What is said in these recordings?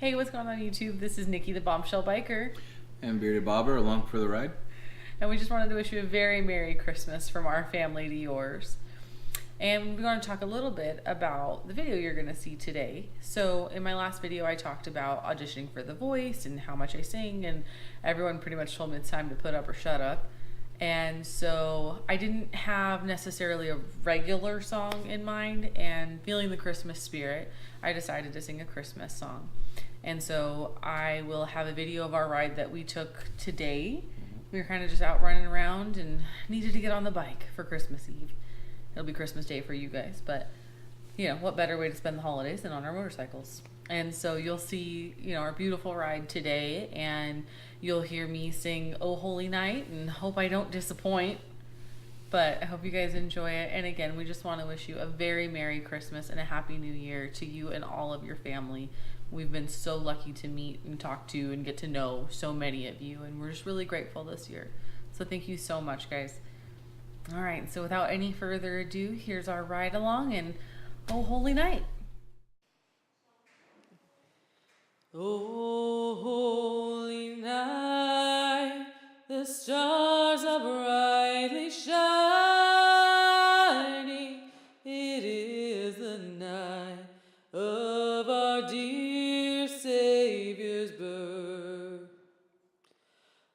Hey, what's going on YouTube? This is Nikki, the Bombshell Biker. And Bearded Bobber along for the ride. And we just wanted to wish you a very Merry Christmas from our family to yours. And we're going to talk a little bit about the video you're going to see today. So in my last video, I talked about auditioning for The Voice and how much I sing, and everyone pretty much told me it's time to put up or shut up. And so I didn't have necessarily a regular song in mind, and feeling the Christmas spirit, I decided to sing a Christmas song. And so I will have a video of our ride that we took today. We were kind of just out running around and needed to get on the bike for Christmas Eve. It'll be Christmas Day for you guys, but you know, what better way to spend the holidays than on our motorcycles? And so you'll see, you know, our beautiful ride today, and you'll hear me sing "Oh Holy Night," and hope I don't disappoint, but I hope you guys enjoy it. And again, we just want to wish you a very Merry Christmas and a Happy New Year to you and all of your family. We've been so lucky to meet and talk to and get to know so many of you, and we're just really grateful this year. So thank you so much, guys. All right, so without any further ado, here's our ride along, and Oh Holy Night. Oh holy night, the stars are brightly shining. It is the night of our dear Savior's birth.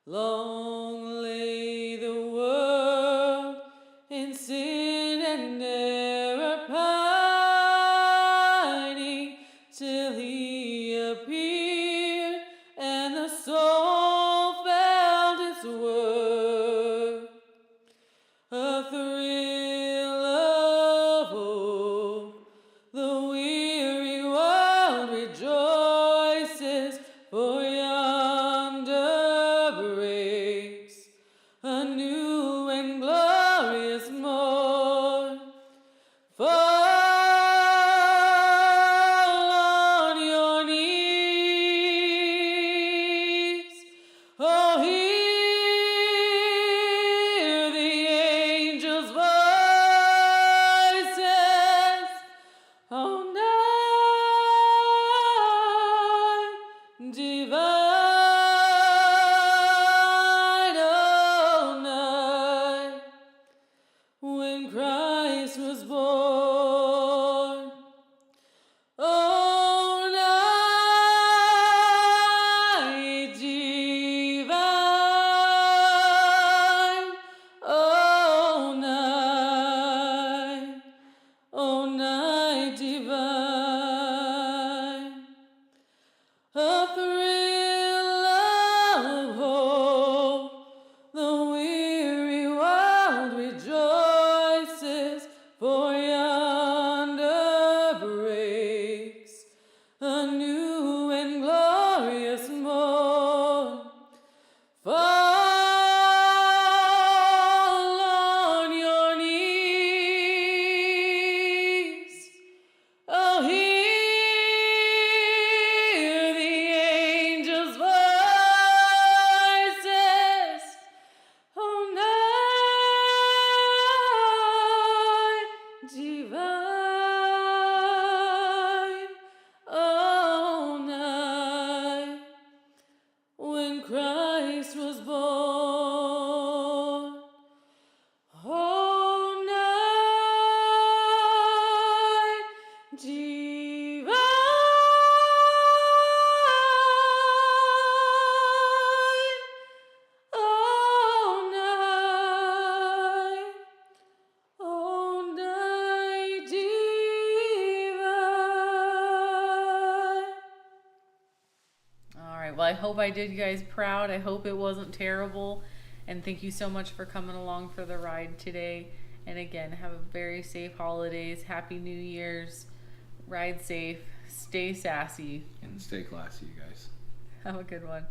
Long lay the world in sin and error pining, till he appeared and the soul felt its worth. A thrill of hope, the weary world rejoices, for yonder breaks a new and glorious morn. Fall on your knees, oh, hear the angels' voices. Oh, night divine, oh, night when Christ was born. Oh, night divine, oh, night divine. A thrill of hope, the weary world rejoices, for yonder breaks a new and glorious morn. Fall on your knees, oh, hear the angels' voices. Oh, night divine, oh, night when Christ was born. Oh, night divine, oh, night divine. All right, well, I hope I did you guys proud. I hope it wasn't terrible. And thank you so much for coming along for the ride today. And again, have a very safe holidays. Happy New Year's. Ride safe. Stay sassy. And stay classy, you guys. Have a good one.